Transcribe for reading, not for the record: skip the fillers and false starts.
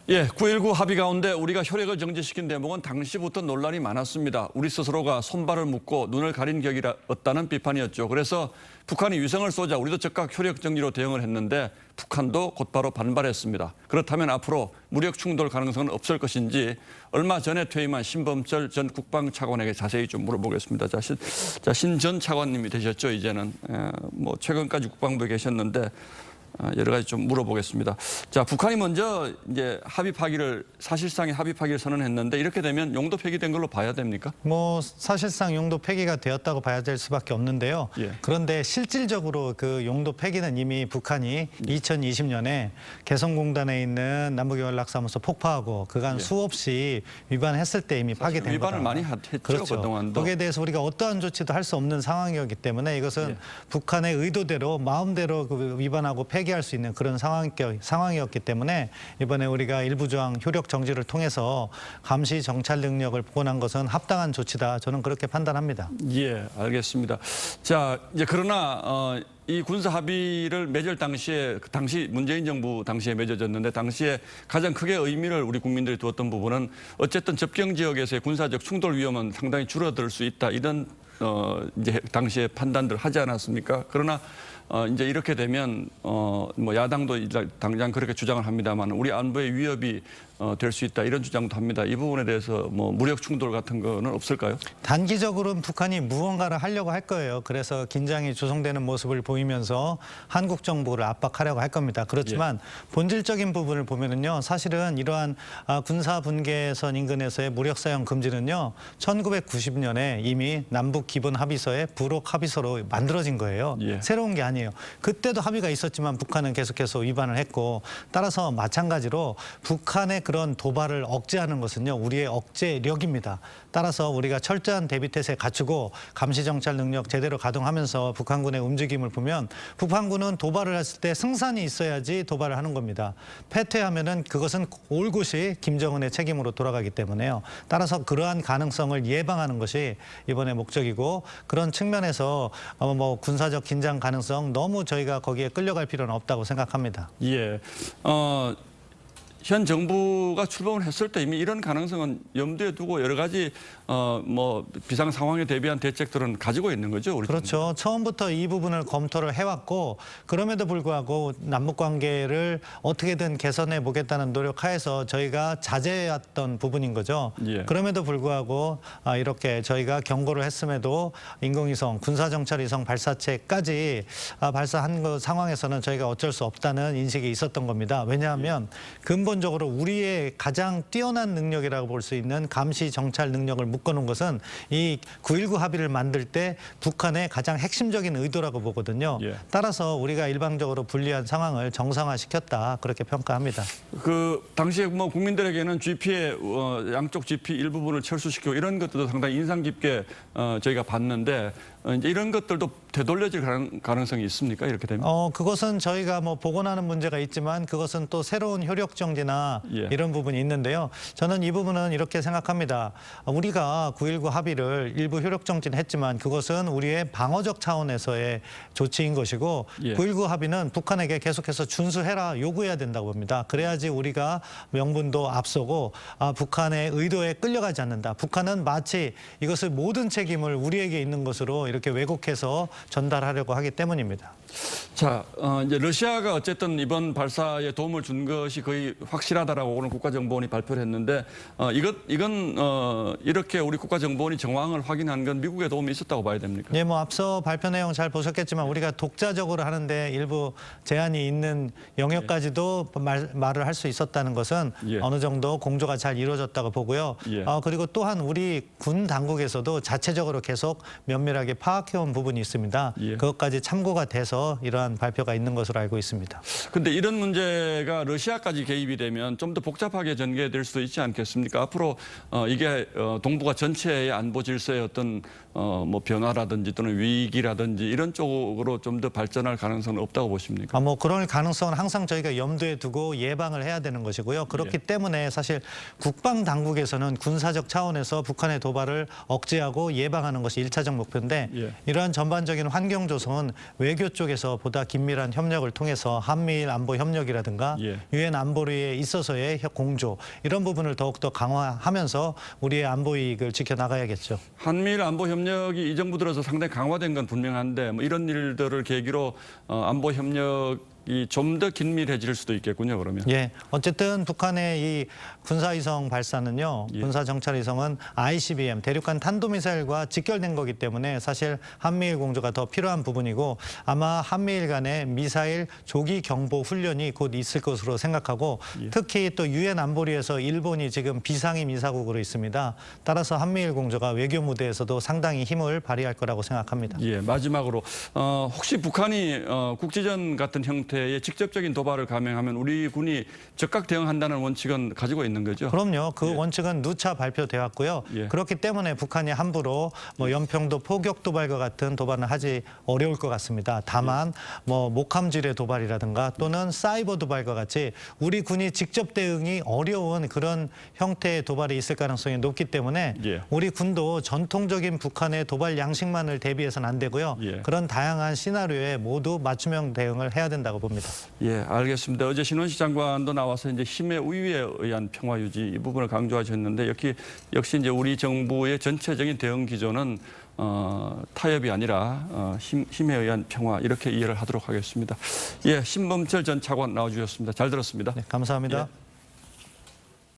예, 9.19 합의 가운데 우리가 효력을 정지시킨 대목은 당시부터 논란이 많았습니다. 우리 스스로가 손발을 묶고 눈을 가린 격이었다는 비판이었죠. 그래서 북한이 위성을 쏘자 우리도 즉각 효력 정지로 대응을 했는데 북한도 곧바로 반발했습니다. 그렇다면 앞으로 무력 충돌 가능성은 없을 것인지 얼마 전에 퇴임한 신범철 전 국방차관에게 자세히 좀 물어보겠습니다. 신 전 차관님이 되셨죠, 이제는. 뭐 최근까지 국방부에 계셨는데 여러 가지 좀 물어보겠습니다. 자, 북한이 먼저 이제 합의 파기를 사실상의 합의 파기를 선언했는데 이렇게 되면 용도 폐기된 걸로 봐야 됩니까? 뭐 사실상 용도 폐기가 되었다고 봐야 될 수밖에 없는데요. 예. 그런데 실질적으로 그 용도 폐기는 이미 북한이 2020년에 개성공단에 있는 남북연락사무소 폭파하고 그간 수없이 위반했을 때 이미 파기된 위반을 거다. 많이 했죠, 그렇죠. 그동안도. 거기에 대해서 우리가 어떠한 조치도 할 수 없는 상황이었기 때문에 이것은 북한의 의도대로 마음대로 그 위반하고 폐기할 수 있는 그런 상황이었기 때문에 이번에 우리가 일부 조항 효력 정지를 통해서 감시 정찰 능력을 복원한 것은 합당한 조치다. 저는 그렇게 판단합니다. 예, 알겠습니다. 자, 이제 그러나 이 군사 합의를 맺을 당시에 당시 문재인 정부 당시에 맺어졌는데 당시에 가장 크게 의미를 우리 국민들이 두었던 부분은 어쨌든 접경 지역에서의 군사적 충돌 위험은 상당히 줄어들 수 있다. 이런 이제 당시에 판단들 하지 않았습니까? 그러나 이제 이렇게 되면 뭐 야당도 당장 그렇게 주장을 합니다만 우리 안보에 위협이 될 수 있다 이런 주장도 합니다. 이 부분에 대해서 뭐 무력 충돌 같은 거는 없을까요? 단기적으로는 북한이 무언가를 하려고 할 거예요. 그래서 긴장이 조성되는 모습을 보이면서 한국 정부를 압박하려고 할 겁니다. 그렇지만 본질적인 부분을 보면은요, 사실은 이러한 군사 분계선 인근에서의 무력 사용 금지는요, 1990년에 이미 남북 기본 합의서의 부록 합의서로 만들어진 거예요. 새로운 게 아니에요. 그때도 합의가 있었지만 북한은 계속해서 위반을 했고, 따라서 마찬가지로 북한의 그런 도발을 억제하는 것은요, 우리의 억제력입니다. 따라서 우리가 철저한 대비태세 갖추고 감시 정찰 능력 제대로 가동하면서 북한군의 움직임을 보면 북한군은 도발을 했을 때 승산이 있어야지 도발을 하는 겁니다. 패퇴하면은 그것은 올곧이 김정은의 책임으로 돌아가기 때문에요. 따라서 그러한 가능성을 예방하는 것이 이번에 목적이고, 그런 측면에서 뭐 군사적 긴장 가능성 너무 저희가 거기에 끌려갈 필요는 없다고 생각합니다. 예. 현 정부가 출범을 했을 때 이미 이런 가능성은 염두에 두고 여러 가지 뭐 비상 상황에 대비한 대책들은 가지고 있는 거죠, 우리 그렇죠. 정부는. 처음부터 이 부분을 검토를 해왔고, 그럼에도 불구하고 남북 관계를 어떻게든 개선해 보겠다는 노력하에서 저희가 자제해왔던 부분인 거죠. 그럼에도 불구하고 이렇게 저희가 경고를 했음에도 인공위성, 군사정찰위성 발사체까지 발사한 그 상황에서는 저희가 어쩔 수 없다는 인식이 있었던 겁니다. 왜냐하면 근본적으로 우리의 가장 뛰어난 능력이라고 볼 수 있는 감시 정찰 능력을 묶어놓은 것은 이 9.19 합의를 만들 때 북한의 가장 핵심적인 의도라고 보거든요. 따라서 우리가 일방적으로 불리한 상황을 정상화시켰다, 그렇게 평가합니다. 그 당시에 뭐 국민들에게는 GP의 양쪽 GP 일부분을 철수시키고 이런 것들도 상당히 인상 깊게 저희가 봤는데 이제 이런 것들도 되돌려질 가능성이 있습니까? 이렇게 되면? 그것은 저희가 뭐 복원하는 문제가 있지만 그것은 또 새로운 효력 정지나 이런 부분이 있는데요. 저는 이 부분은 이렇게 생각합니다. 우리가 9.19 합의를 일부 효력 정지는 했지만 그것은 우리의 방어적 차원에서의 조치인 것이고 9.19 합의는 북한에게 계속해서 준수해라 요구해야 된다고 봅니다. 그래야지 우리가 명분도 앞서고 북한의 의도에 끌려가지 않는다. 북한은 마치 이것을 모든 책임을 우리에게 있는 것으로 이렇게 왜곡해서 전달하려고 하기 때문입니다. 자, 이제 러시아가 어쨌든 이번 발사에 도움을 준 것이 거의 확실하다라고 오늘 국가정보원이 발표를 했는데 이건 이렇게 우리 국가정보원이 정황을 확인한 건 미국의 도움이 있었다고 봐야 됩니까? 뭐 앞서 발표 내용 잘 보셨겠지만 우리가 독자적으로 하는데 일부 제한이 있는 영역까지도 말을 할 수 있었다는 것은 어느 정도 공조가 잘 이루어졌다고 보고요. 그리고 또한 우리 군 당국에서도 자체적으로 계속 면밀하게 파악해온 부분이 있습니다. 그것까지 참고가 돼서 이러한 발표가 있는 것으로 알고 있습니다. 그런데 이런 문제가 러시아까지 개입이 되면 좀 더 복잡하게 전개될 수도 있지 않겠습니까? 앞으로 이게 동북아 전체의 안보 질서의 어떤 뭐 변화라든지 또는 위기라든지 이런 쪽으로 좀 더 발전할 가능성은 없다고 보십니까? 뭐 그럴 가능성은 항상 저희가 염두에 두고 예방을 해야 되는 것이고요. 그렇기 때문에 사실 국방 당국에서는 군사적 차원에서 북한의 도발을 억제하고 예방하는 것이 1차적 목표인데 때문에 예. 이러한 전반적인 환경 조성은 외교 쪽에서 보다 긴밀한 협력을 통해서 한미일 안보 협력이라든가 예. 유엔 안보리에 있어서의 공조 이런 부분을 더욱더 강화하면서 우리의 안보 이익을 지켜나가야겠죠. 한미일 안보 협력이 이 정부 들어서 상당히 강화된 건 분명한데 뭐 이런 일들을 계기로 안보 협력이 좀 더 긴밀해질 수도 있겠군요. 그러면. 예, 어쨌든 북한의 이 군사위성 발사는요, 예. 군사정찰위성은 ICBM 대륙간 탄도미사일과 직결된 거기 때문에 사실 한미일 공조가 더 필요한 부분이고 아마 한미일 간의 미사일 조기 경보 훈련이 곧 있을 것으로 생각하고 예. 특히 또 유엔 안보리에서 일본이 지금 비상임 이사국으로 있습니다. 따라서 한미일 공조가 외교 무대에서도 상당히 힘을 발휘할 거라고 생각합니다. 예, 마지막으로 혹시 북한이 국지전 같은 형태의 직접적인 도발을 감행하면 우리 군이 적극 대응한다는 원칙은 가지고 있는 거죠? 그럼요. 그 원칙은 누차 발표되었고요. 예. 그렇기 때문에 북한이 함부로 뭐 연평도 포격 도발과 같은 도발은 하지 어려울 것 같습니다. 다만 뭐 목함질의 도발이라든가 또는 사이버 도발과 같이 우리 군이 직접 대응이 어려운 그런 형태의 도발이 있을 가능성이 높기 때문에 예. 우리 군도 전통적인 북한의 도발 양식만을 대비해서는 안 되고요. 예. 그런 다양한 시나리오에 모두 맞춤형 대응을 해야 된다고 봅니다. 예, 알겠습니다. 어제 신원식 장관도 나와서 이제 힘의 우위에 의한 평화 유지 이 부분을 강조하셨는데 역시 이제 우리 정부의 전체적인 대응 기조는 타협이 아니라 힘에 의한 평화 이렇게 이해를 하도록 하겠습니다. 예, 신범철 전 차관 나와주셨습니다. 잘 들었습니다. 네, 감사합니다. 예.